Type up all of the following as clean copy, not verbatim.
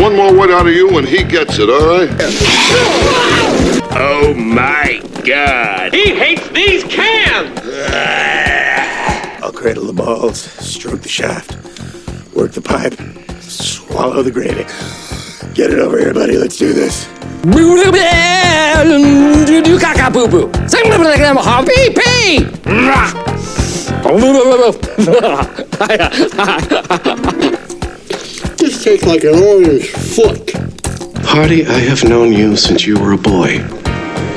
One more word out of you and he gets it, all right? Oh my God. He hates these cans! I'll cradle the balls, stroke the shaft, work the pipe, swallow the gravy. Get it over here, buddy. Let's do this. This tastes like an orange foot. Hardy, I have known you since you were a boy.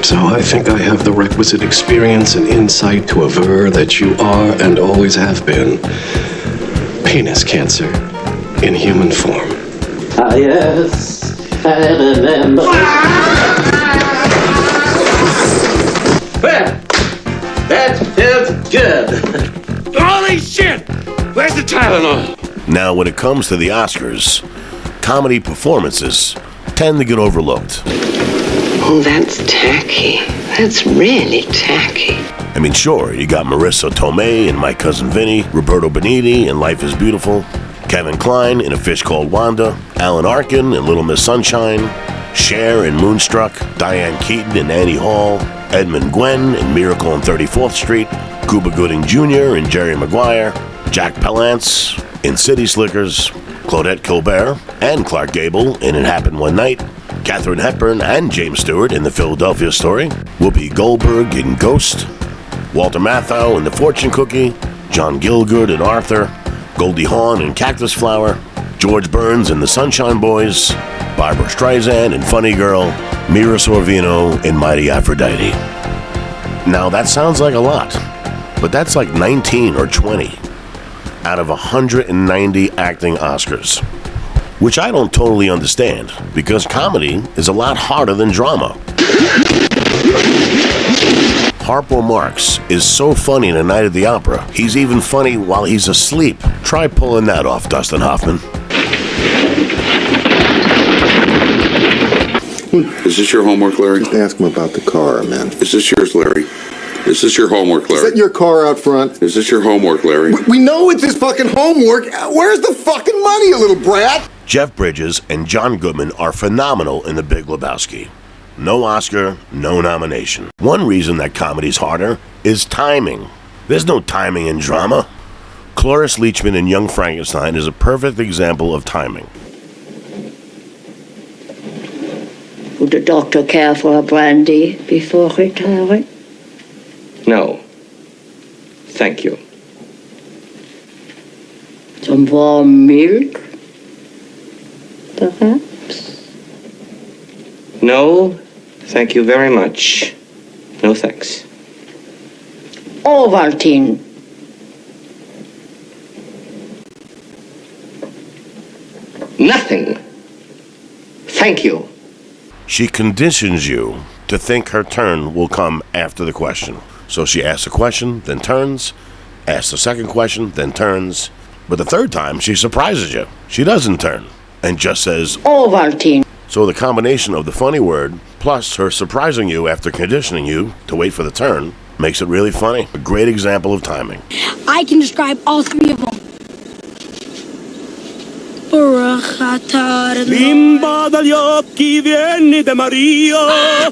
So I think I have the requisite experience and insight to aver that you are and always have been penis cancer in human form. Ah, yes, I remember. Well, that felt good. Holy shit! Where's the Tylenol? Now, when it comes to the Oscars, comedy performances tend to get overlooked. Oh, that's tacky. That's really tacky. I mean, sure, you got Marissa Tomei in My Cousin Vinny, Roberto Benigni in Life is Beautiful, Kevin Kline in A Fish Called Wanda, Alan Arkin in Little Miss Sunshine, Cher in Moonstruck, Diane Keaton in Annie Hall, Edmund Gwenn in Miracle on 34th Street, Cuba Gooding Jr. in Jerry Maguire, Jack Palance in City Slickers, Claudette Colbert and Clark Gable in It Happened One Night, Katharine Hepburn and James Stewart in The Philadelphia Story, Whoopi Goldberg in Ghost, Walter Matthau in The Fortune Cookie, John Gielgud in Arthur, Goldie Hawn in Cactus Flower, George Burns in The Sunshine Boys, Barbara Streisand in Funny Girl, Mira Sorvino in Mighty Aphrodite. Now that sounds like a lot, but that's like 19 or 20 out of 190 acting Oscars, which I don't totally understand, because comedy is a lot harder than drama. Harpo Marx is so funny in A Night at the Opera, he's even funny while he's asleep. Try pulling that off, Dustin Hoffman. Is this your homework, Larry? Just ask him about the car, man. Is this yours, Larry? Is this your homework, Larry? Is that your car out front? Is this your homework, Larry? We know it's his fucking homework. Where's the fucking money, you little brat? Jeff Bridges and John Goodman are phenomenal in The Big Lebowski. No Oscar, no nomination. One reason that comedy's harder is timing. There's no timing in drama. Cloris Leachman in Young Frankenstein is a perfect example of timing. Would the doctor care for a brandy before retiring? No. Thank you. Some warm milk, perhaps? No, thank you very much. No thanks. Ovaltine. Nothing. Thank you. She conditions you to think her turn will come after the question. So she asks a question, then turns, asks the second question, then turns. But the third time, she surprises you. She doesn't turn and just says, Ovaltine. So the combination of the funny word plus her surprising you after conditioning you to wait for the turn makes it really funny. A great example of timing. I can describe all three of them. Bimba dagli occhi vieni da Maria.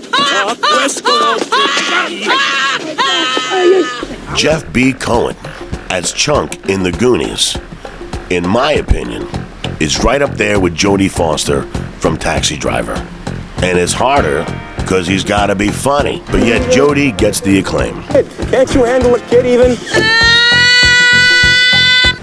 Jeff B. Cohen as Chunk in The Goonies, in my opinion, is right up there with Jodie Foster from Taxi Driver. And it's harder because he's got to be funny, but yet Jodie gets the acclaim. Can't you handle a kid even?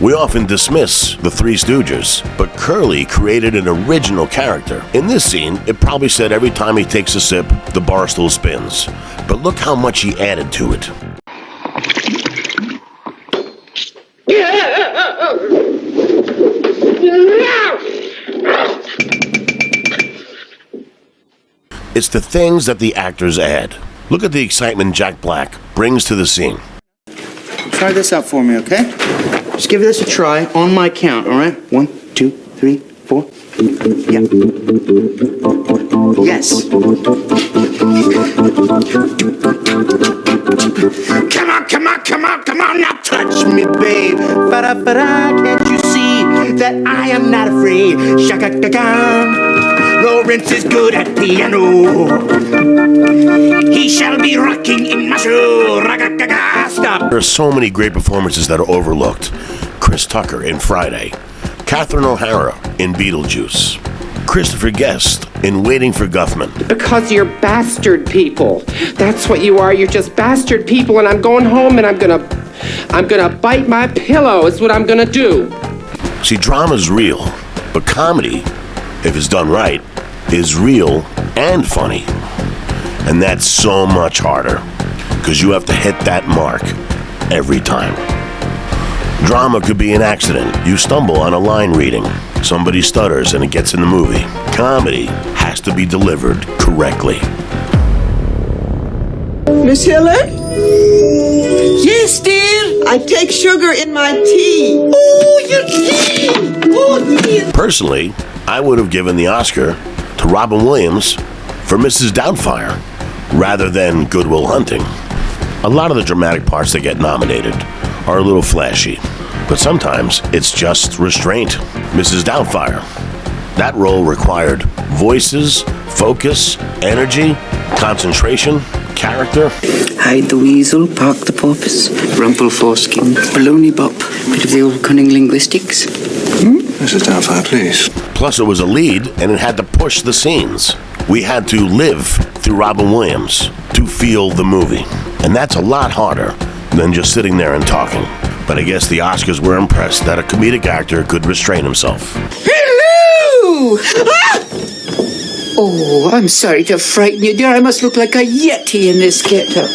We often dismiss the Three Stooges, but Curly created an original character. In this scene, it probably said every time he takes a sip, the bar stool spins. But look how much he added to it. It's the things that the actors add. Look at the excitement Jack Black brings to the scene. Try this out for me, okay? Just give this a try on my count, all right? 1, 2, 3, 4. Yeah. Yes. Come on, now touch me, babe. Ba-da-ba-da, can't you see that I am not afraid? Shaka-ka-ka. Lawrence is good at piano. He shall be rocking in my shoe. Ra-ga-ga-ga. Stop. There are so many great performances that are overlooked. Chris Tucker in Friday, Catherine O'Hara in Beetlejuice, Christopher Guest in Waiting for Guffman. Because you're bastard people. That's what you are. You're just bastard people, and I'm going home and I'm gonna bite my pillow is what I'm gonna do. See, drama's real, but comedy, if it's done right, is real and funny. And that's so much harder, because you have to hit that mark every time. Drama could be an accident. You stumble on a line reading. Somebody stutters and it gets in the movie. Comedy has to be delivered correctly. Miss Hiller? Yes, dear. I take sugar in my tea. Oh, your tea. Oh, dear. Personally, I would have given the Oscar to Robin Williams for Mrs. Doubtfire rather than Good Will Hunting. A lot of the dramatic parts that get nominated are a little flashy, but sometimes it's just restraint. Mrs. Doubtfire. That role required voices, focus, energy, concentration, character. Hide the weasel, park the porpoise, rumple foreskin, baloney bop, bit of the old cunning linguistics. Mrs. Doubtfire, please. Plus, it was a lead, and it had to push the scenes. We had to live through Robin Williams to feel the movie. And that's a lot harder than just sitting there and talking. But I guess the Oscars were impressed that a comedic actor could restrain himself. Hello! Ah! Oh, I'm sorry to frighten you, dear. I must look like a yeti in this get-up.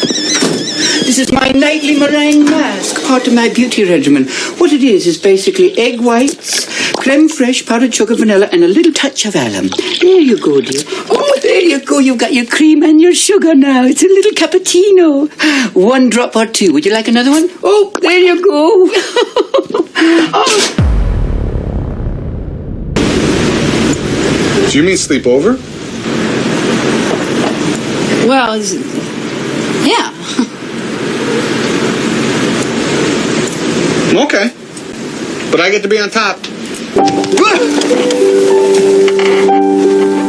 This is my nightly meringue mask, part of my beauty regimen. What it is basically egg whites, creme fraiche, powdered sugar, vanilla, and a little touch of alum. There you go, dear. Oh, there you go. You've got your cream and your sugar now. It's a little cappuccino. One drop or two. Would you like another one? Oh, there you go. Oh. Do you mean sleep over? Well, yeah. Okay. But I get to be on top.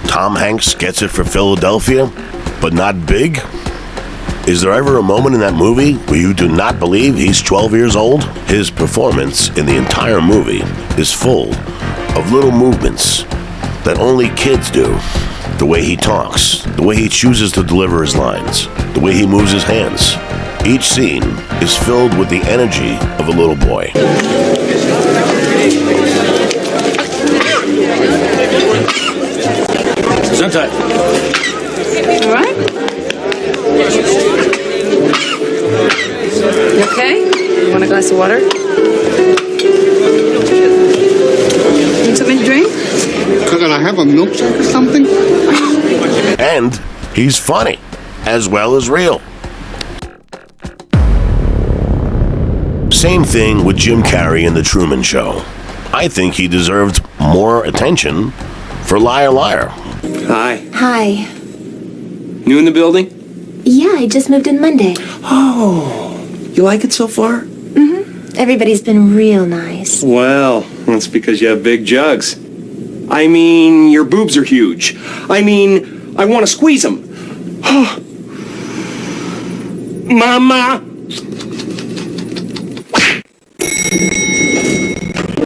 Tom Hanks gets it for Philadelphia, but not big? Is there ever a moment in that movie where you do not believe he's 12 years old? His performance in the entire movie is full of little movements that only kids do. The way he talks, the way he chooses to deliver his lines, the way he moves his hands. Each scene is filled with the energy of a little boy. Sometimes. All right? You okay? You want a glass of water? Need something to drink? Can I have a milkshake or something? And he's funny, as well as real. Same thing with Jim Carrey in The Truman Show. I think he deserved more attention for Liar Liar. Hi. Hi. New in the building? Yeah, I just moved in Monday. Oh, you like it so far? Mm-hmm. Everybody's been real nice. Well, that's because you have big jugs. I mean, your boobs are huge. I mean, I want to squeeze them. Mama!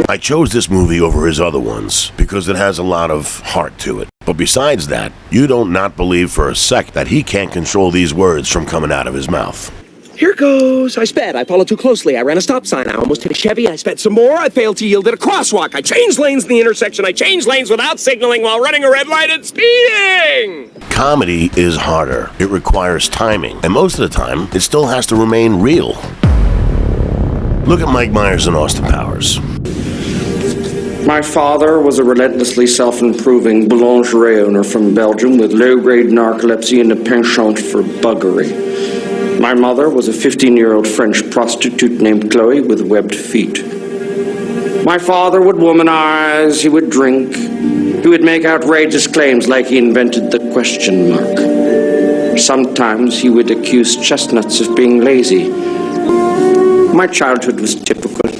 I chose this movie over his other ones because it has a lot of heart to it. But besides that, you don't not believe for a sec that he can't control these words from coming out of his mouth. Here goes. I sped. I followed too closely. I ran a stop sign. I almost hit a Chevy. I sped some more. I failed to yield at a crosswalk. I changed lanes in the intersection. I changed lanes without signaling while running a red light and speeding. Comedy is harder. It requires timing. And most of the time, it still has to remain real. Look at Mike Myers and Austin Powers. My father was a relentlessly self-improving boulangerie owner from Belgium with low-grade narcolepsy and a penchant for buggery. My mother was a 15-year-old French prostitute named Chloe with webbed feet. My father would womanize, he would drink, would make outrageous claims like he invented the question mark. Sometimes he would accuse chestnuts of being lazy. My childhood was typical.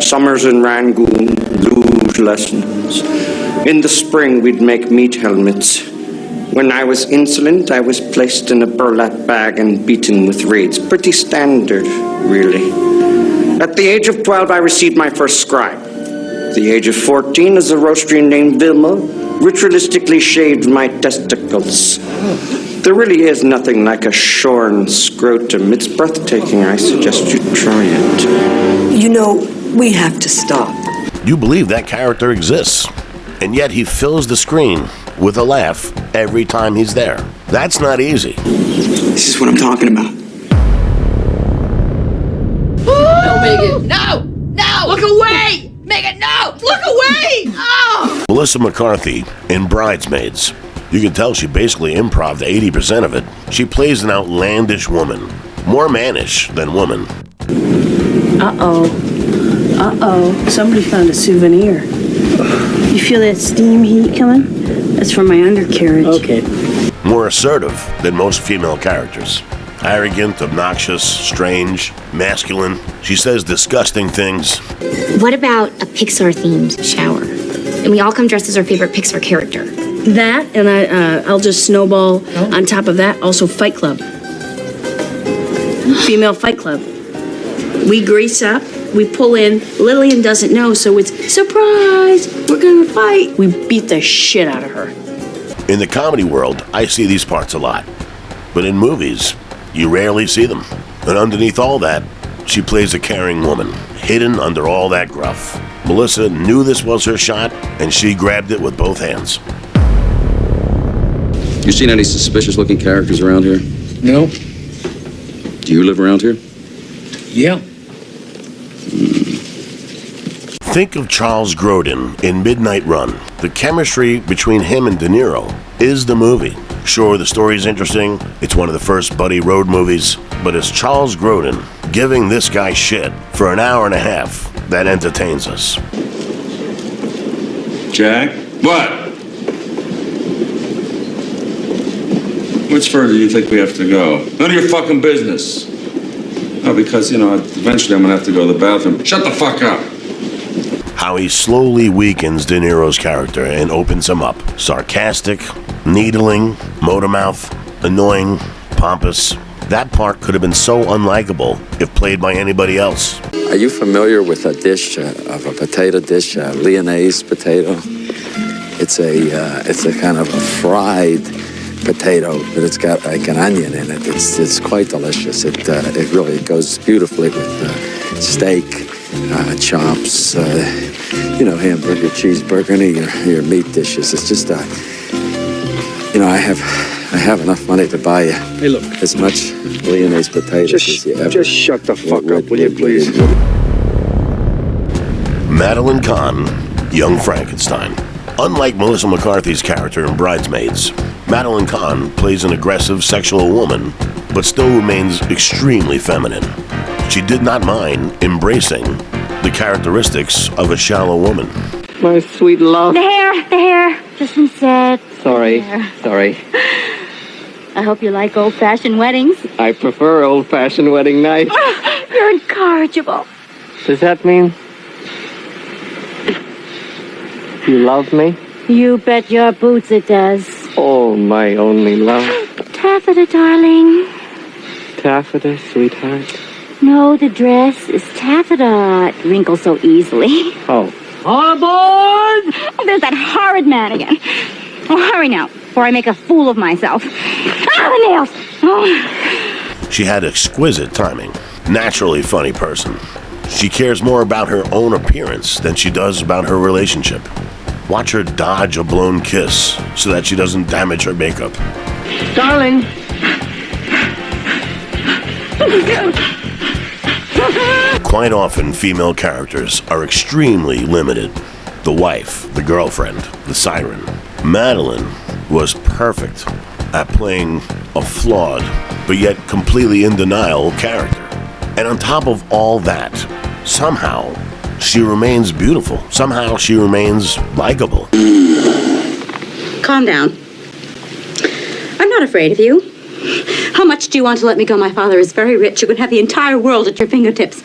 Summers in Rangoon, luge lessons. In the spring, we'd make meat helmets. When I was insolent, I was placed in a burlap bag and beaten with reeds. Pretty standard, really. At the age of 12, I received my first scribe. At the age of 14, as a roastery named Vilma, ritualistically shaved my testicles. There really is nothing like a shorn scrotum. It's breathtaking. I suggest you try it. You know, we have to stop. You believe that character exists, and yet he fills the screen with a laugh every time he's there. That's not easy. This is what I'm talking about. No, Megan. No! No! Look away! Megan, no! Look away! Oh! Melissa McCarthy in Bridesmaids. You can tell she basically improv'd 80% of it. She plays an outlandish woman, more mannish than woman. Uh-oh. Uh-oh. Somebody found a souvenir. You feel that steam heat coming? That's from my undercarriage. Okay. More assertive than most female characters. Arrogant, obnoxious, strange, masculine. She says disgusting things. What about a Pixar-themed shower? And we all come dressed as our favorite Pixar character. That, and I'll just snowball on top of that, also Fight Club. Female Fight Club. We grease up, we pull in, Lillian doesn't know, so it's, surprise, we're gonna fight. We beat the shit out of her. In the comedy world, I see these parts a lot. But in movies, you rarely see them. And underneath all that, she plays a caring woman, hidden under all that gruff. Melissa knew this was her shot, and she grabbed it with both hands. You seen any suspicious-looking characters around here? No. Do you live around here? Yeah. Think of Charles Grodin in Midnight Run. The chemistry between him and De Niro is the movie. Sure, the story's interesting. It's one of the first buddy road movies. But it's Charles Grodin giving this guy shit for an hour and a half that entertains us. Jack? What? Which further do you think we have to go? None of your fucking business. No, because, eventually I'm gonna have to go to the bathroom. Shut the fuck up. How he slowly weakens De Niro's character and opens him up. Sarcastic, needling, motor mouth, annoying, pompous. That part could have been so unlikable if played by anybody else. Are you familiar with a dish, of a potato dish, a Lyonnaise potato? It's a kind of a fried potato, but it's got like an onion in it. It's quite delicious. It really goes beautifully with steak, chops, hamburger, cheeseburger, any of your meat dishes. It's just I have enough money to buy you as much Lyonnaise potatoes as you ever. Just shut the fuck up, will you please? Meline Khan, young Frankenstein. Unlike Melissa McCarthy's character in Bridesmaids, Meline Khan plays an aggressive sexual woman, but still remains extremely feminine. She did not mind embracing the characteristics of a shallow woman. My sweet love. The hair, just instead. Sorry. I hope you like old-fashioned weddings. I prefer old-fashioned wedding night. You're incorrigible. Does that mean you love me? You bet your boots it does. Oh, my only love. Taffeta, darling. Taffeta, sweetheart. No, the dress is taffeta. It wrinkles so easily. Oh. All aboard! Oh, there's that horrid man again. Oh, hurry now, before I make a fool of myself. Ah, the nails! Oh. She had exquisite timing. Naturally funny person. She cares more about her own appearance than she does about her relationship. Watch her dodge a blown kiss so that she doesn't damage her makeup. Darling! Quite often, female characters are extremely limited. The wife, the girlfriend, the siren. Meline was perfect at playing a flawed, but yet completely in denial character. And on top of all that, somehow she remains beautiful. Somehow she remains likable. Calm down. I'm not afraid of you. How much do you want to let me go? My father is very rich. You can have the entire world at your fingertips.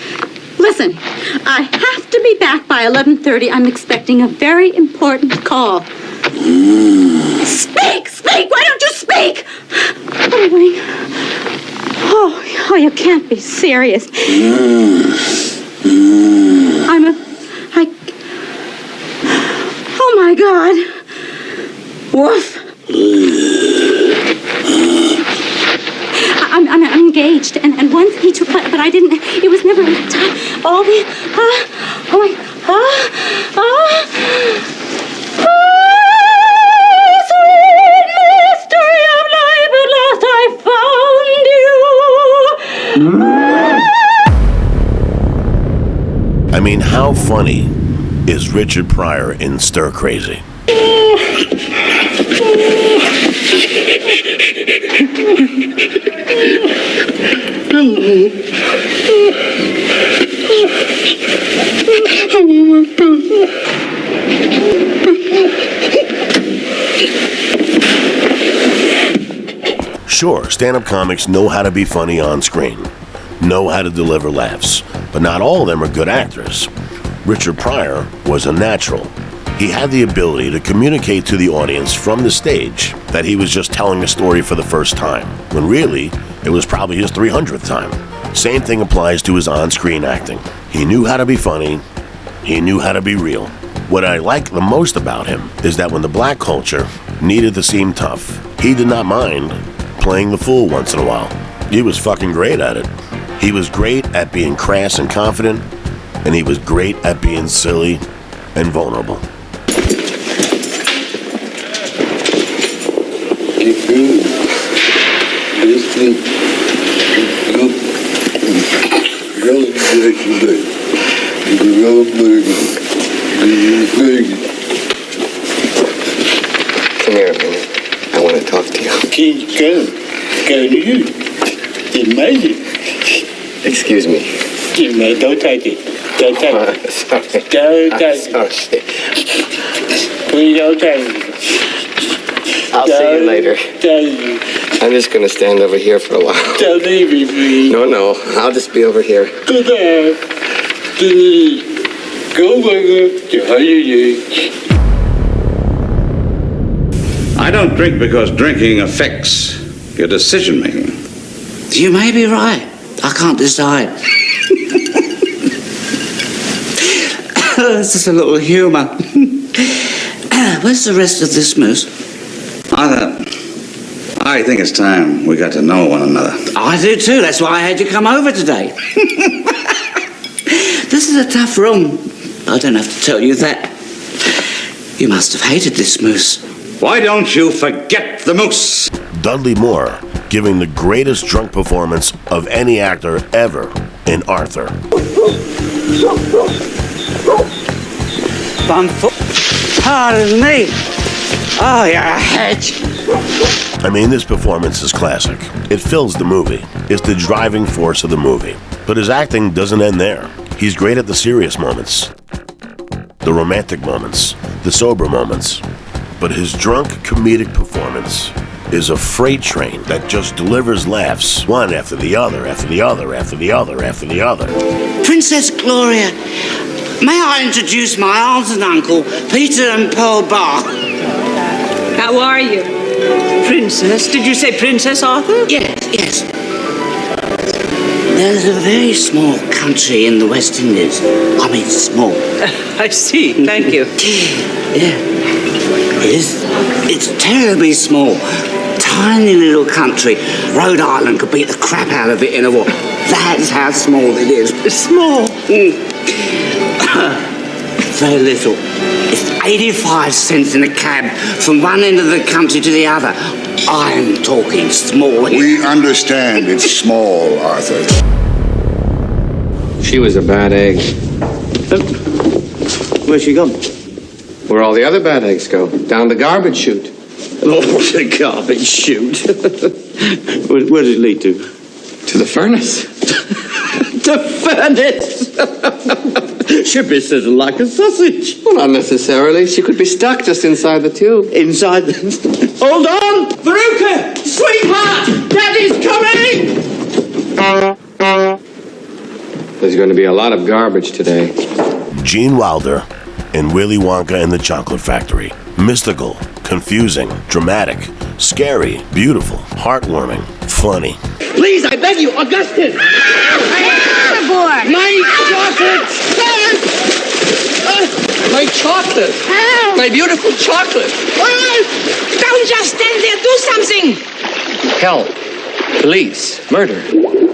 Listen, I have to be back by 11:30. I'm expecting a very important call. Speak! Speak! Why don't you speak? What are you doing? Oh, you can't be serious. Oh my God. Woof. I'm engaged, and once he took my, but I didn't, it was never time, all the, sweet mystery of life, at last I found you. I mean, how funny is Richard Pryor in Stir Crazy? Sure, stand-up comics know how to be funny on screen, know how to deliver laughs, but not all of them are good actors. Richard Pryor was a natural. He had the ability to communicate to the audience from the stage that he was just telling a story for the first time, when really, it was probably his 300th time. Same thing applies to his on-screen acting. He knew how to be funny. He knew how to be real. What I like the most about him is that when the black culture needed to seem tough, he did not mind playing the fool once in a while. He was fucking great at it. He was great at being crass and confident, and he was great at being silly and vulnerable. Come here a minute. I want to talk to you. Go to you. It's amazing. Excuse me. Don't take it. Don't take it. Sorry. Don't take it. Please don't take it. I'll see you later. I'm just going to stand over here for a while. Don't leave me, please. No. I'll just be over here. Go there. Go, I don't drink because drinking affects your decision making. You may be right. I can't decide. It's just a little humour. Where's the rest of this mousse? I think it's time we got to know one another. I do too. That's why I had you come over today. This is a tough room. I don't have to tell you that. You must have hated this mousse. Why don't you forget the mousse? Dudley Moore giving the greatest drunk performance of any actor ever in Arthur. Pardon me. Oh, you're a hedge. I mean, this performance is classic. It fills the movie. It's the driving force of the movie. But his acting doesn't end there. He's great at the serious moments, the romantic moments, the sober moments. But his drunk comedic performance is a freight train that just delivers laughs, one after the other, after the other, after the other, after the other. Princess Gloria, may I introduce my aunt and uncle, Peter and Pearl Barr? How are you? Princess? Did you say Princess Arthur? Yes. There's a very small country in the West Indies. I mean, small. I see. Thank you. Yeah. It's terribly small. Tiny little country. Rhode Island could beat the crap out of it in a war. That's how small it is. It's small. Very little. It's 85 cents in a cab from one end of the country to the other. I'm talking small here. We understand it's small, Arthur. She was a bad egg. Where's she gone? Where all the other bad eggs go. Down the garbage chute. Oh, the garbage chute. Where does it lead to? To the furnace. the furnace. She misses like a sausage. Well, not necessarily. She could be stuck just inside the tube. Inside the... Hold on! Veruca! Sweetheart! Daddy's coming! There's going to be a lot of garbage today. Gene Wilder in Willy Wonka and the Chocolate Factory. Mystical, confusing, dramatic, scary, beautiful, heartwarming, funny. Please, I beg you, Augustus! My chocolate! My chocolate! My beautiful chocolate! Don't just stand there, do something! Help. Police. Murder.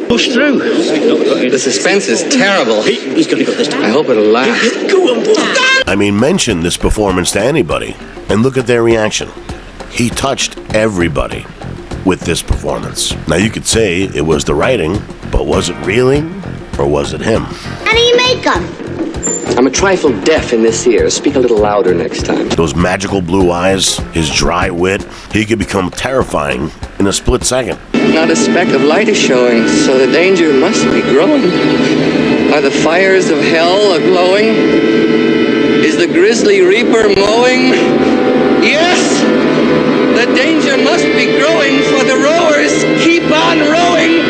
Push through. The suspense is terrible. He's gonna go this time. I hope it'll last. Go on, boy. I mean, mention this performance to anybody, and look at their reaction. He touched everybody with this performance. Now, you could say it was the writing, but was it really? Or was it him? How do you make them? I'm a trifle deaf in this ear. Speak a little louder next time. Those magical blue eyes, his dry wit, he could become terrifying in a split second. Not a speck of light is showing, so the danger must be growing. Are the fires of hell a-glowing? Is the grisly reaper mowing? Yes! The danger must be growing, for the rowers keep on rowing,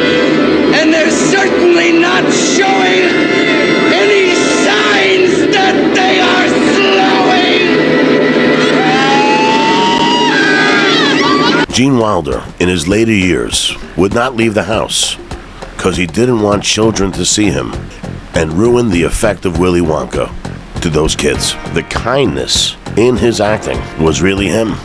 and they're certainly not showing any signs that they are slowing. Gene Wilder, in his later years, would not leave the house because he didn't want children to see him and ruin the effect of Willy Wonka to those kids. The kindness in his acting was really him.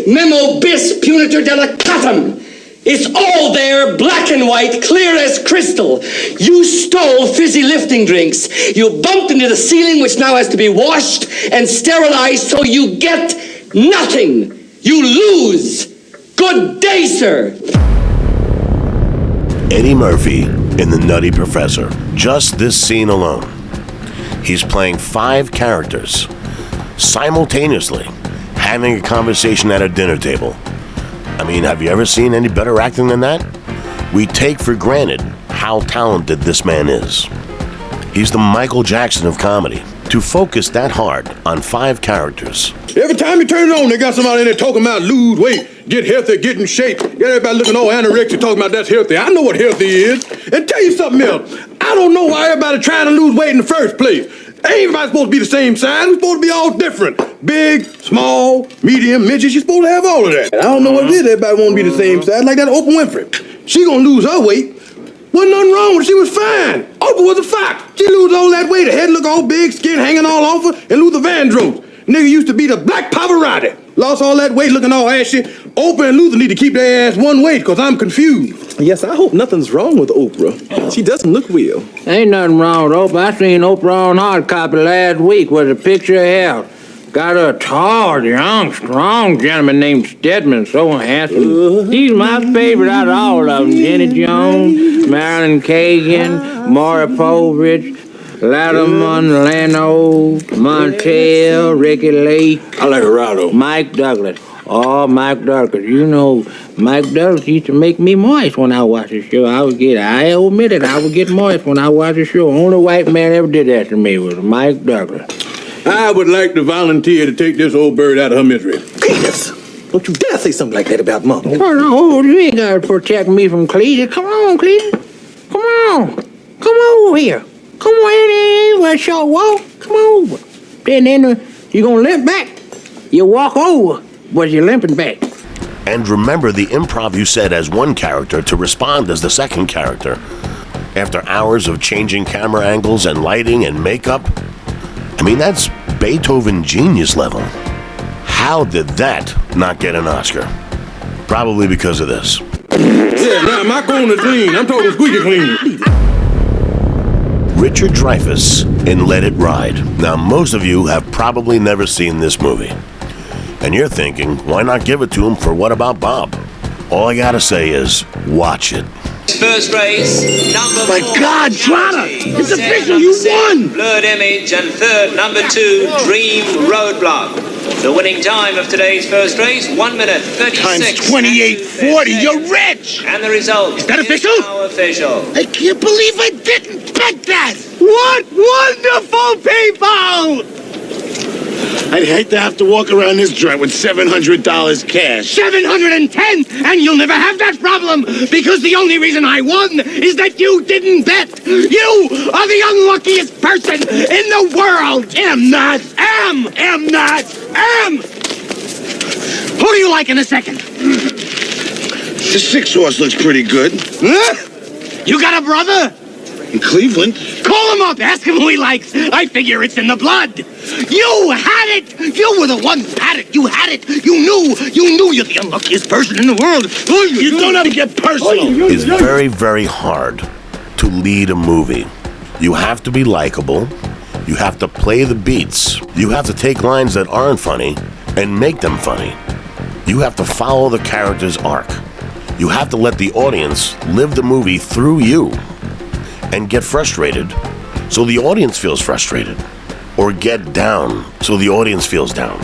Memo bis punitor delicatum. It's all there, black and white, clear as crystal. You stole fizzy lifting drinks. You bumped into the ceiling, which now has to be washed and sterilized, so you get nothing. You lose. Good day, sir. Eddie Murphy in The Nutty Professor. Just this scene alone. He's playing 5 characters simultaneously, having a conversation at a dinner table. I mean, have you ever seen any better acting than that? We take for granted how talented this man is. He's the Michael Jackson of comedy. To focus that hard on 5 characters. Every time you turn it on, they got somebody in there talking about lose weight, get healthy, get in shape. Get everybody looking all anorexic, talking about that's healthy. I know what healthy is. And tell you something else. I don't know why everybody trying to lose weight in the first place. Ain't everybody supposed to be the same size. We're supposed to be all different. Big, small, medium, midget. You're supposed to have all of that. I don't know what it is. Everybody want to be the same size, like that Oprah Winfrey. She gonna lose her weight. Wasn't nothing wrong with her. She was fine. Oprah was a fox. She lose all that weight. Her head look all big, skin hanging all off her, and Luther Vandross. Nigga used to be the Black Pavarotti. Lost all that weight, looking all ashy. Oprah and Luther need to keep their ass one weight, because I'm confused. Yes, I hope nothing's wrong with Oprah. She doesn't look well. Ain't nothing wrong with Oprah. I seen Oprah on Hard Copy last week with a picture of health. Got a tall, young, strong gentleman named Stedman, so handsome. He's my favorite out of all of them. Jenny Jones, Marilyn Kagan, Maury Povich, Lattimore, Leno, Montel, Ricky Lake. I like Geraldo. Mike Douglas. Oh, Mike Douglas. You know, Mike Douglas used to make me moist when I watched the show. I admit it, I would get moist when I watched the show. Only white man ever did that to me was Mike Douglas. I would like to volunteer to take this old bird out of her misery. Cletus, don't you dare say something like that about Mom. Come on, you ain't got to protect me from Cletus. Come on, Cletus. Come on. Come over here. Come on in, a short walk. Come over. Then you gonna limp back. You walk over, but you're limping back. And remember the improv you said as one character to respond as the second character. After hours of changing camera angles and lighting and makeup. I mean, that's Beethoven genius level. How did that not get an Oscar? Probably because of this. Yeah, now my corner's clean. I'm talking squeaky clean. Richard Dreyfuss in Let It Ride. Now, most of you have probably never seen this movie. And you're thinking, why not give it to him for What About Bob? All I gotta say is, watch it. First race, number 4. My God, Trotter! It's official, you won! Blurred Image, and third, number 2, Dream Roadblock. The winning time of today's first race, 1 minute 36. Times 28:40. You're rich. And the result is that official? Now official. I can't believe I didn't bet that. What wonderful people! I'd hate to have to walk around this joint with $700 cash. 710, and you'll never have that problem because the only reason I won is that you didn't bet. You are the unluckiest person in the world. Am not. Who do you like in a second? The 6-horse looks pretty good. Huh? You got a brother? In Cleveland. Call him up. Ask him who he likes. I figure it's in the blood. You had it. You were the one who had it. You had it. You knew you're the unluckiest person in the world. You don't have to get personal. It's very, very hard to lead a movie. You have to be likable. You have to play the beats. You have to take lines that aren't funny and make them funny. You have to follow the character's arc. You have to let the audience live the movie through you and get frustrated so the audience feels frustrated, or get down so the audience feels down.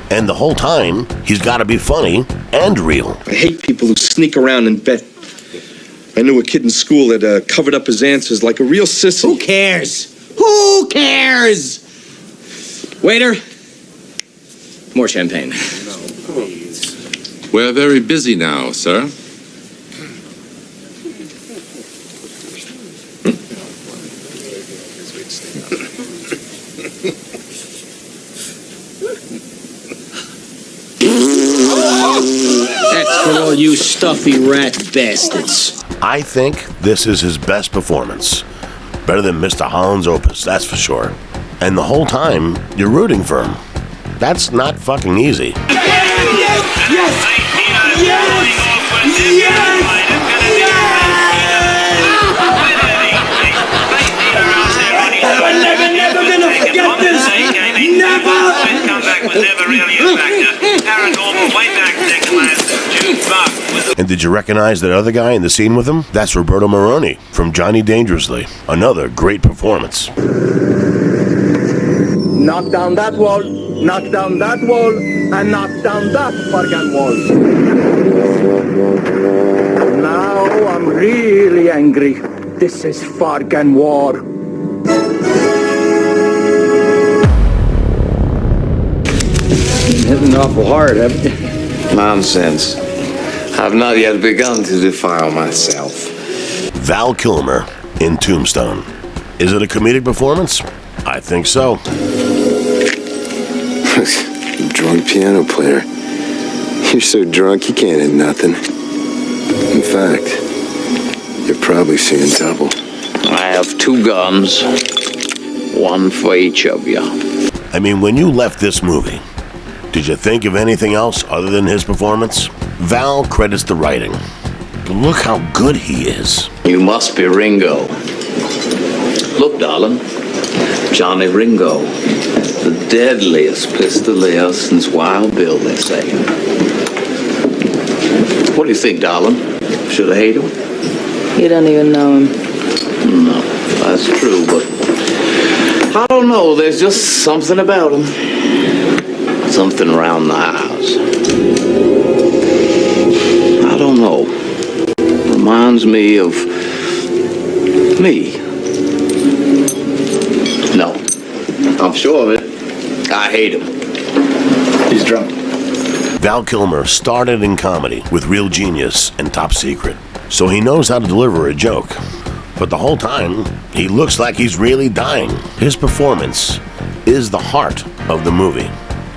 And the whole time, he's got to be funny and real. I hate people who sneak around and bet. I knew a kid in school that covered up his answers like a real sissy. Who cares? Who cares? Waiter, more champagne. We're very busy now, sir. That's for all you stuffy rat bastards. I think this is his best performance. Better than Mr. Holland's opus, that's for sure. And the whole time, you're rooting for him. That's not fucking easy. Never gonna forget this. Never. And did you recognize that other guy in the scene with him? That's Roberto Moroni from Johnny Dangerously. Another great performance. Knock down that wall, knock down that wall, and knock down that fucking wall. Now I'm really angry. This is fucking war. Hitting awful hard, haven't you? Nonsense. I've not yet begun to defile myself. Val Kilmer in Tombstone. Is it a comedic performance? I think so. Drunk piano player. You're so drunk you can't hit nothing. In fact, you're probably seeing double. I have 2 guns. One for each of you. I mean, when you left this movie, did you think of anything else other than his performance? Val credits the writing. But look how good he is. You must be Ringo. Look, darling. Johnny Ringo. The deadliest pistolier since Wild Bill, they say. What do you think, darling? Should I hate him? You don't even know him. No, that's true, but I don't know. There's just something about him. Something around the house. I don't know. Reminds me of me. No, I'm sure of it. I hate him. He's drunk. Val Kilmer started in comedy with Real Genius and Top Secret, so he knows how to deliver a joke. But the whole time, he looks like he's really dying. His performance is the heart of the movie.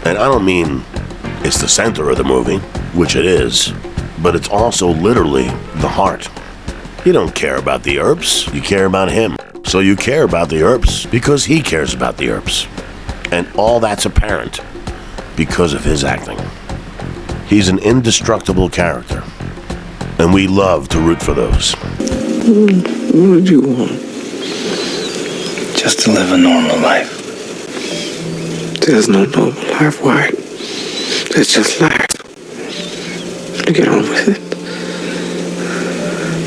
And I don't mean it's the center of the movie, which it is, but it's also literally the heart. You don't care about the herbs, you care about him. So you care about the herbs because he cares about the herbs. And all that's apparent because of his acting. He's an indestructible character, and we love to root for those. What would you want? Just to live a normal life. There's no normal life, why? It's just life. To get on with it.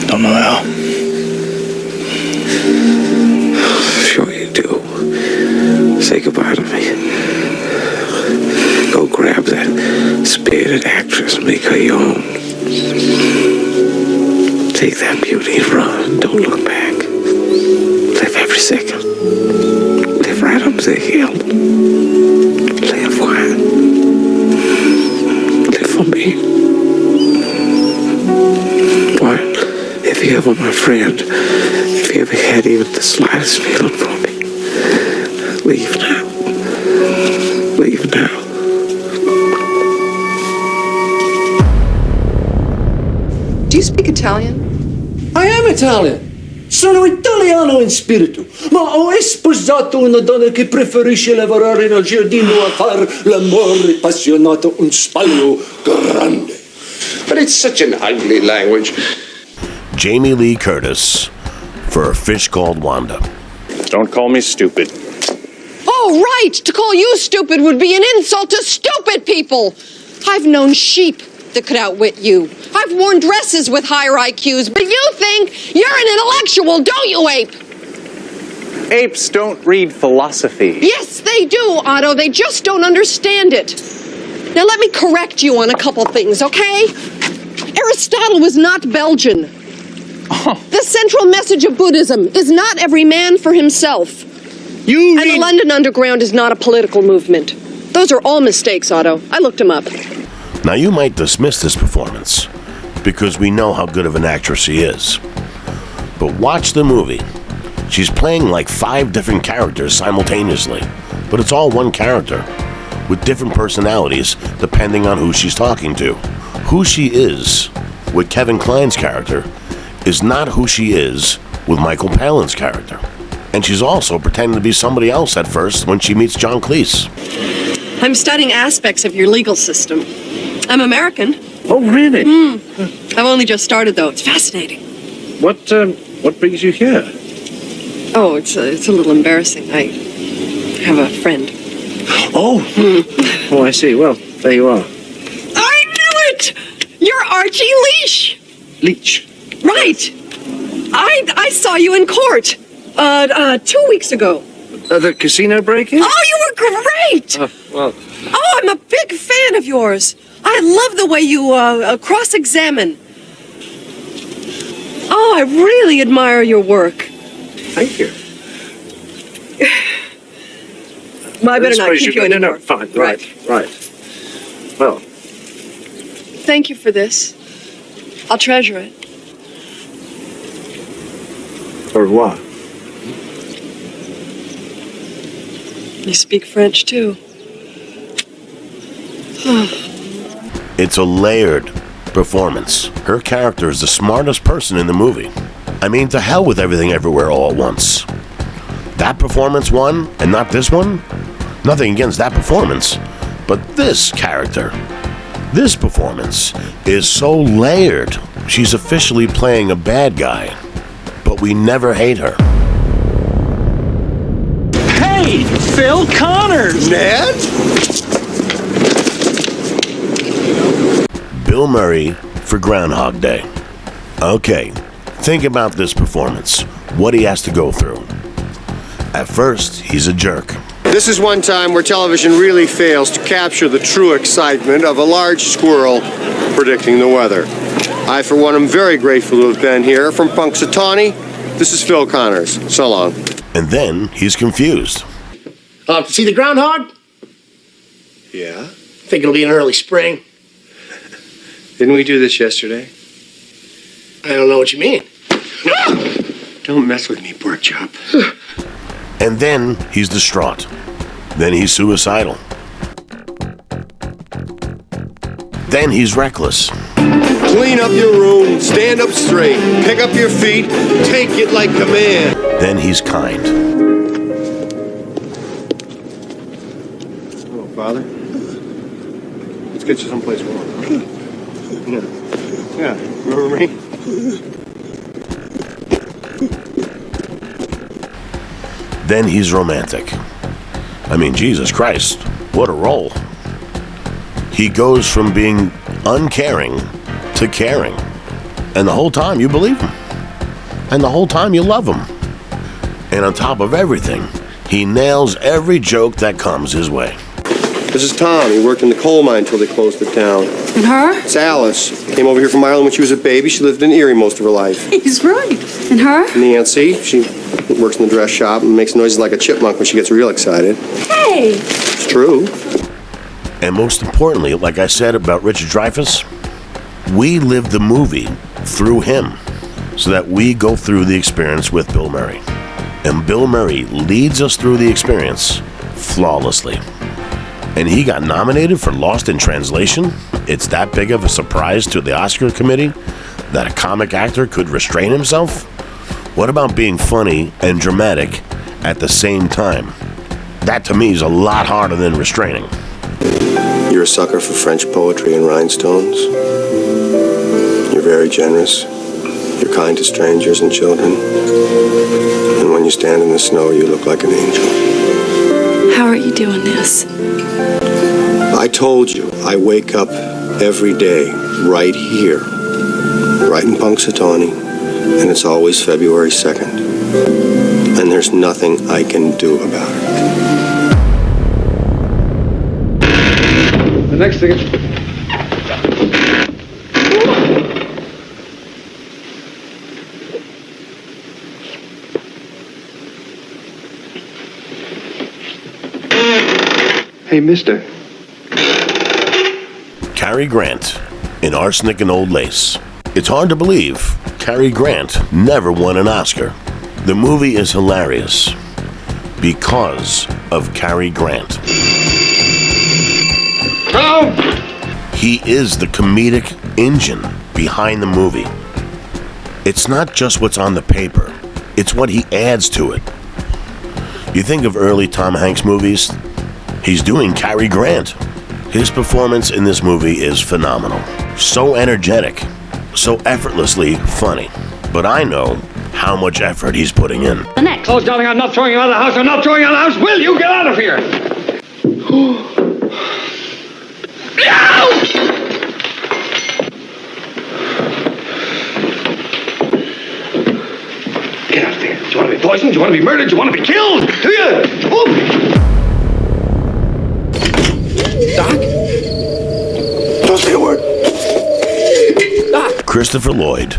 Don't know how. Sure you do. Say goodbye to me. spirited actress, make her your own. Take that beauty and run, don't look back. Live every second. Live right up the hill. Live wide. Live for me. Why, if you ever my friend, if you ever had even the slightest feeling for me, leave now. Leave now. Do you speak Italian? I am Italian. Sono italiano in spirito, ma ho sposato una donna che preferisce lavorare nel giardino a far l'amore appassionato un spaglio grande. But it's such an ugly language. Jamie Lee Curtis for A Fish Called Wanda. Don't call me stupid. Oh, right! To call you stupid would be an insult to stupid people! I've known sheep that could outwit you. I've worn dresses with higher IQs, but you think you're an intellectual, don't you, Ape? Apes don't read philosophy. Yes, they do, Otto. They just don't understand it. Now, let me correct you on a couple things, okay? Aristotle was not Belgian. The central message of Buddhism is not every man for himself. And the London Underground is not a political movement. Those are all mistakes, Otto. I looked them up. Now, you might dismiss this performance because we know how good of an actress she is. But watch the movie. She's playing like 5 different characters simultaneously, but it's all one character with different personalities depending on who she's talking to. Who she is with Kevin Kline's character is not who she is with Michael Palin's character. And she's also pretending to be somebody else at first when she meets John Cleese. I'm studying aspects of your legal system. I'm American. Oh, really? I've only just started, though. It's fascinating. What brings you here? Oh, it's a little embarrassing. I have a friend. Oh. Oh, I see. Well, there you are. I knew it! You're Archie Leach. Leach. Right. I saw you in court 2 weeks ago. The casino break-in? Oh, you were great! Well. Oh, I'm a big fan of yours. I love the way you cross-examine. Oh, I really admire your work. Thank you. Well, I better not keep you anymore. No, fine. Right. Well. Thank you for this. I'll treasure it. Au revoir. You speak French, too. It's a layered performance. Her character is the smartest person in the movie. I mean, to hell with Everything Everywhere All at Once. That performance won, and not this one? Nothing against that performance. But this character, this performance, is so layered. She's officially playing a bad guy. But we never hate her. Hey, Phil Connors! Ned? Bill Murray for Groundhog Day. Okay, think about this performance. What he has to go through. At first, he's a jerk. This is one time where television really fails to capture the true excitement of a large squirrel predicting the weather. I, for one, am very grateful to have been here. From Punxsutawney, this is Phil Connors. So long. And then he's confused. See the groundhog? Yeah? Think it'll be in early spring. Didn't we do this yesterday? I don't know what you mean. Don't mess with me, pork chop. And then he's distraught. Then he's suicidal. Then he's reckless. Clean up your room, stand up straight, pick up your feet, take it like a man. Then he's kind. Hello, Father. Let's get you someplace warm. Yeah, remember me? Then he's romantic. I mean, Jesus Christ, what a role. He goes from being uncaring to caring. And the whole time you believe him. And the whole time you love him. And on top of everything, he nails every joke that comes his way. This is Tom. He worked in the coal mine until they closed it down. And her? It's Alice. Came over here from Ireland when she was a baby. She lived in Erie most of her life. He's right. And her? Nancy. She works in the dress shop and makes noises like a chipmunk when she gets real excited. Hey! It's true. And most importantly, like I said about Richard Dreyfuss, we live the movie through him so that we go through the experience with Bill Murray. And Bill Murray leads us through the experience flawlessly. And he got nominated for Lost in Translation. It's that big of a surprise to the Oscar committee that a comic actor could restrain himself? What about being funny and dramatic at the same time? That to me is a lot harder than restraining. You're a sucker for French poetry and rhinestones. You're very generous. You're kind to strangers and children. And when you stand in the snow, you look like an angel. How are you doing this? I told you, I wake up every day right here, right in Punxsutawney, and it's always February 2nd. And there's nothing I can do about it. The next thing is... Hey, mister. Cary Grant in Arsenic and Old Lace. It's hard to believe Cary Grant never won an Oscar. The movie is hilarious because of Cary Grant. Oh! He is the comedic engine behind the movie. It's not just what's on the paper, it's what he adds to it. You think of early Tom Hanks movies, he's doing Cary Grant. His performance in this movie is phenomenal. So energetic, so effortlessly funny. But I know how much effort he's putting in. The next. Oh, darling, I'm not throwing you out of the house. I'm not throwing you out of the house. Will you get out of here? Get out of there. Do you want to be poisoned? Do you want to be murdered? Do you want to be killed? Do you? Oh. Doc? Don't say a word. Doc! Christopher Lloyd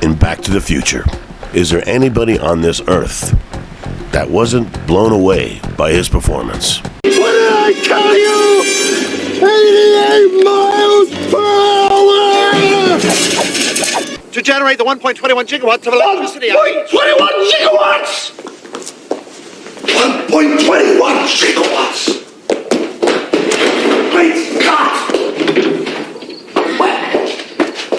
in Back to the Future. Is there anybody on this earth that wasn't blown away by his performance? What did I tell you? 88 miles per hour! To generate the 1.21 gigawatts of electricity. 1.21 gigawatts! 1.21 gigawatts! Great Scott!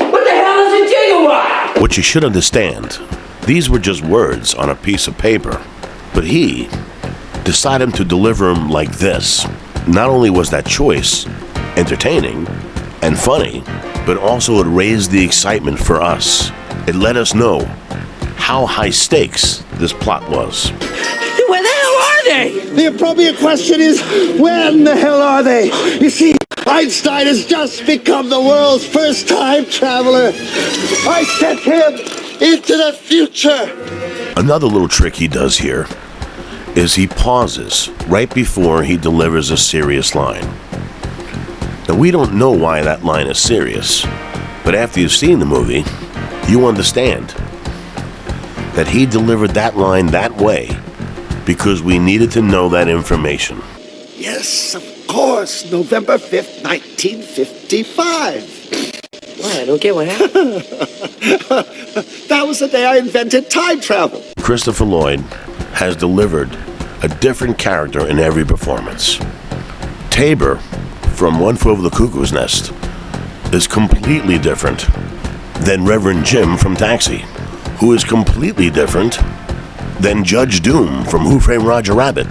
What the hell is a gigawatt? What you should understand, these were just words on a piece of paper, but he decided to deliver them like this. Not only was that choice entertaining and funny, but also it raised the excitement for us. It let us know how high stakes this plot was. Where the hell are they? The appropriate question is, where in the hell are they? You see, Einstein has just become the world's first time traveler. I sent him into the future. Another little trick he does here is he pauses right before he delivers a serious line. Now, we don't know why that line is serious, but after you've seen the movie, you understand that he delivered that line that way because we needed to know that information. Yes, of course, November 5th, 1955. What? I don't get what happened. That was the day I invented time travel. Christopher Lloyd has delivered a different character in every performance. Tabor from One Flew Over the Cuckoo's Nest is completely different than Reverend Jim from Taxi, who is completely different than Judge Doom from Who Framed Roger Rabbit,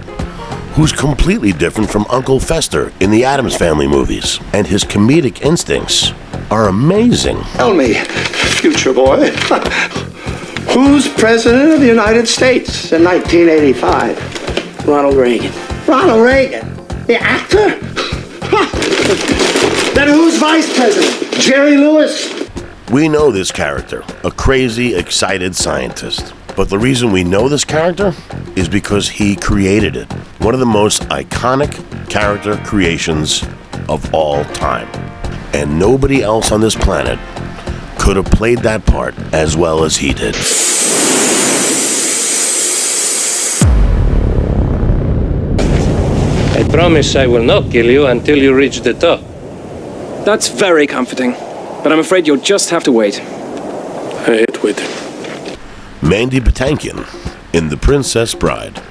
who's completely different from Uncle Fester in the Addams Family movies. And his comedic instincts are amazing. Tell me, future boy, who's president of the United States in 1985? Ronald Reagan. Ronald Reagan? The actor? Then who's vice president? Jerry Lewis? We know this character, a crazy, excited scientist. But the reason we know this character is because he created it. One of the most iconic character creations of all time. And nobody else on this planet could have played that part as well as he did. I promise I will not kill you until you reach the top. That's very comforting, but I'm afraid you'll just have to wait. I hate waiting. Mandy Patinkin in The Princess Bride.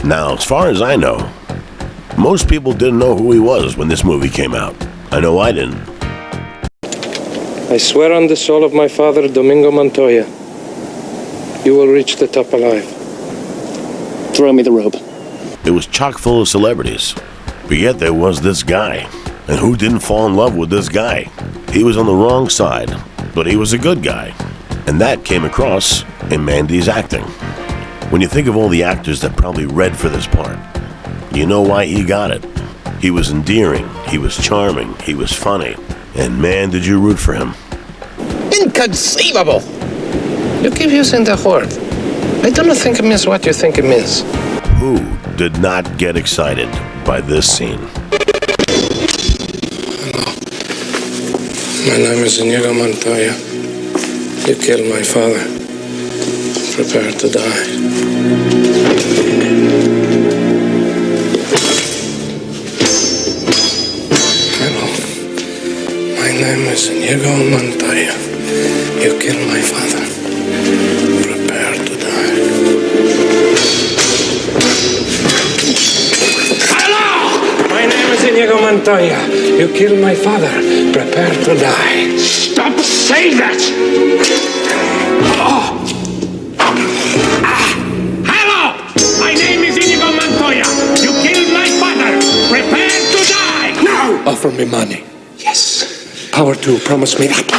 Now, as far as I know, most people didn't know who he was when this movie came out. I know I didn't. I swear on the soul of my father, Domingo Montoya, you will reach the top alive. Throw me the rope. It was chock full of celebrities, but yet there was this guy. And who didn't fall in love with this guy? He was on the wrong side, but he was a good guy. And that came across in Mandy's acting. When you think of all the actors that probably read for this part, you know why he got it. He was endearing, he was charming, he was funny, and man, did you root for him. Inconceivable! You keep using the word. I don't think it means what you think it means. Who did not get excited by this scene? My name is Inigo Montoya. You killed my father. Prepare to die. Hello. My name is Inigo Montoya. You killed my father. Prepare to die. Hello! My name is Inigo Montoya. You killed my father. Prepare to die. Stop saying that! Oh. Hello! My name is Inigo Montoya. You killed my father. Prepare to die! No! Offer me money. Yes. Power to promise me that.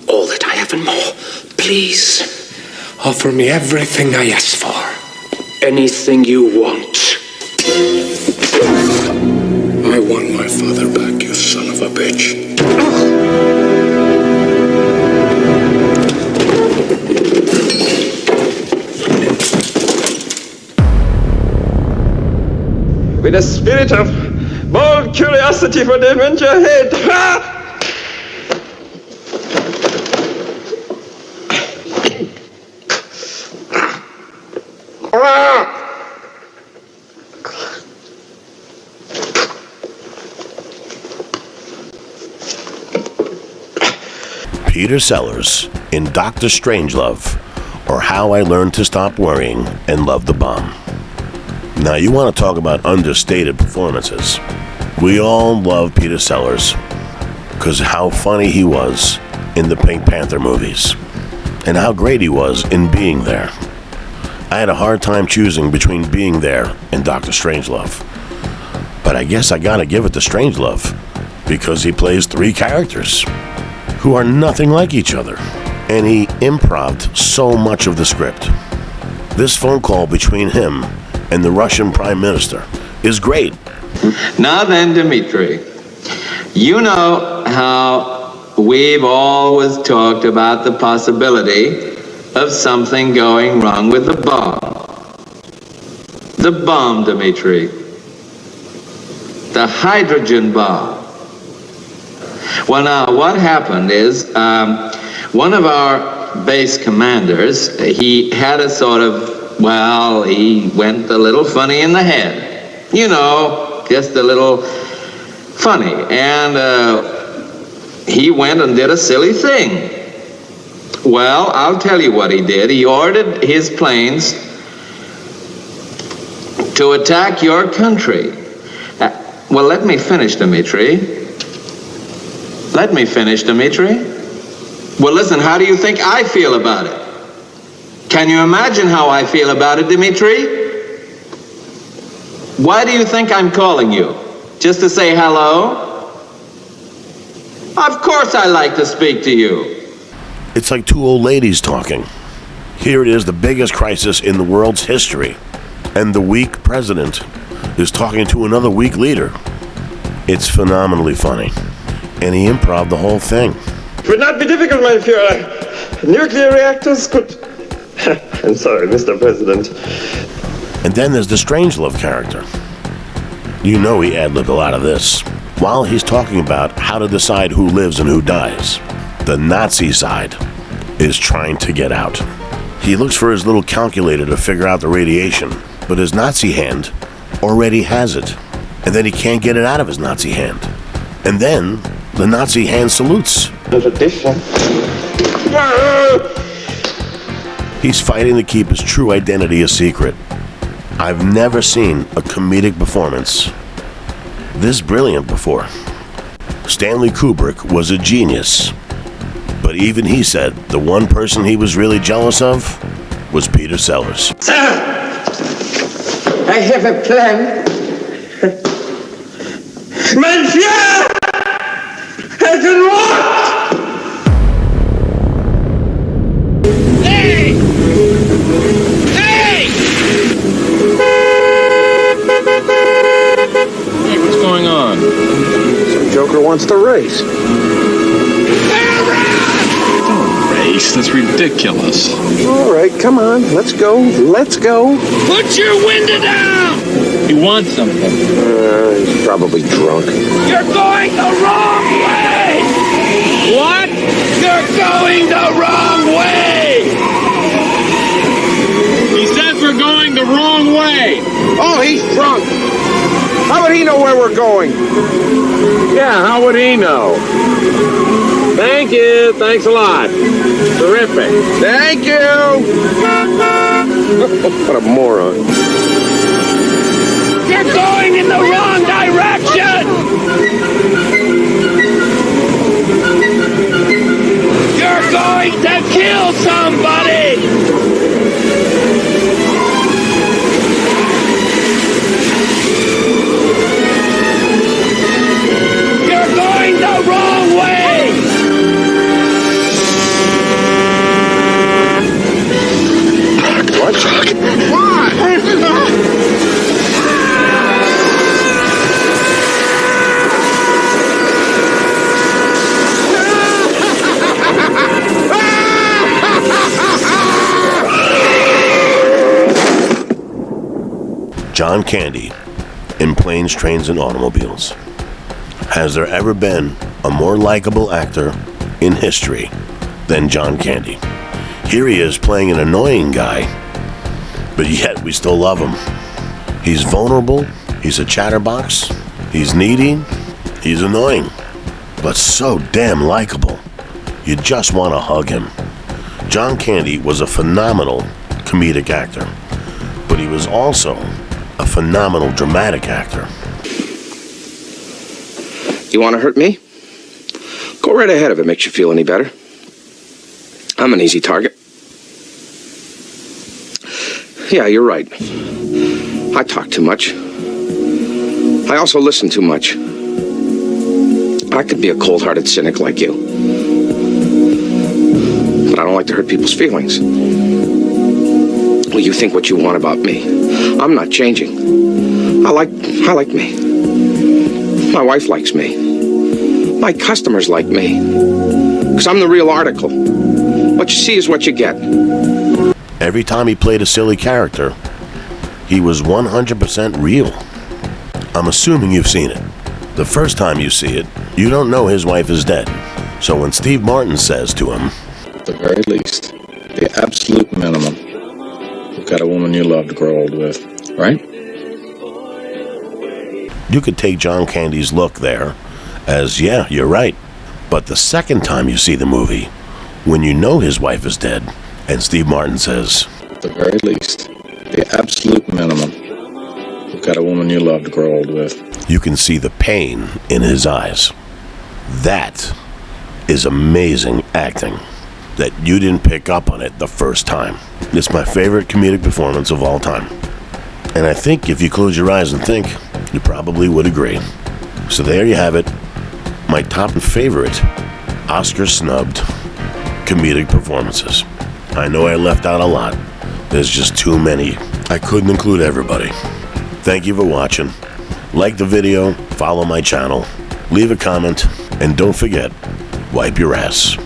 All that I have and more. Please. Offer me everything I ask for. Anything you want. I want my father back, you son of a bitch. With a spirit of bold curiosity for the adventure ahead. Ha! Peter Sellers in Dr. Strangelove, or How I Learned to Stop Worrying and Love the Bomb. Now, you want to talk about understated performances. We all love Peter Sellers because how funny he was in the Pink Panther movies and how great he was in Being There. I had a hard time choosing between Being There and Dr. Strangelove, but I guess I gotta give it to Strangelove because he plays three characters who are nothing like each other, and he improv'd so much of the script. This phone call between him and the Russian Prime Minister is great. Now then, Dmitri, you know how we've always talked about the possibility of something going wrong with the bomb. The bomb, Dmitri. The hydrogen bomb. Well, now, what happened is one of our base commanders, he had a sort of, well, he went a little funny in the head. You know, just a little funny. And he went and did a silly thing. Well, I'll tell you what he did. He ordered his planes to attack your country. Well, let me finish, Dmitri. Let me finish, Dmitri. Well, listen, how do you think I feel about it? Can you imagine how I feel about it, Dmitri? Why do you think I'm calling you? Just to say hello? Of course I like to speak to you. It's like two old ladies talking. Here it is, the biggest crisis in the world's history, and the weak president is talking to another weak leader. It's phenomenally funny, and he improv'd the whole thing. It would not be difficult, my Fuhrer. Nuclear reactors could... I'm sorry, Mr. President. And then there's the Strangelove character. You know he ad-libbed a lot of this. While he's talking about how to decide who lives and who dies, the Nazi side is trying to get out. He looks for his little calculator to figure out the radiation, but his Nazi hand already has it. And then he can't get it out of his Nazi hand. And then the Nazi hand salutes. He's fighting to keep his true identity a secret. I've never seen a comedic performance this brilliant before. Stanley Kubrick was a genius, but even he said the one person he was really jealous of was Peter Sellers. Sir, I have a plan. Monsieur has been locked! Hey! Hey! Hey, what's going on? Some joker wants to race. Don't race. That's ridiculous. All right, come on. Let's go. Let's go. Put your window down! You want something? He's probably drunk. You're going the wrong way! What? You're going the wrong way! He says we're going the wrong way. Oh, he's drunk. How would he know where we're going? Yeah, how would he know? Thank you. Thanks a lot. Terrific. Thank you. What a moron. You're going in the wrong direction! You're going to kill somebody! You're going the wrong way! What? Why? John Candy in Planes, Trains, and Automobiles. Has there ever been a more likable actor in history than John Candy? Here he is playing an annoying guy, but yet we still love him. He's vulnerable, he's a chatterbox, he's needy, he's annoying, but so damn likable. You just want to hug him. John Candy was a phenomenal comedic actor, but he was also a phenomenal dramatic actor. You want to hurt me? Go right ahead if it makes you feel any better. I'm an easy target. Yeah, you're right. I talk too much. I also listen too much. I could be a cold-hearted cynic like you. But I don't like to hurt people's feelings. Well, you think what you want about me. I'm not changing. I like me. My wife likes me. My customers like me. Because I'm the real article. What you see is what you get. Every time he played a silly character, he was 100% real. I'm assuming you've seen it. The first time you see it, you don't know his wife is dead. So when Steve Martin says to him, At the very least, the absolute minimum, you've got a woman you love to grow old with, right? you could take John Candy's look there as, yeah, you're right. But the second time you see the movie, when you know his wife is dead, and Steve Martin says, At the very least, the absolute minimum, you've got a woman you love to grow old with. You can see the pain in his eyes. That is amazing acting. That you didn't pick up on it the first time. It's my favorite comedic performance of all time. And I think if you close your eyes and think, you probably would agree. So there you have it. My top and favorite Oscar snubbed comedic performances. I know I left out a lot. There's just too many. I couldn't include everybody. Thank you for watching. Like the video, follow my channel, leave a comment, and don't forget, wipe your ass.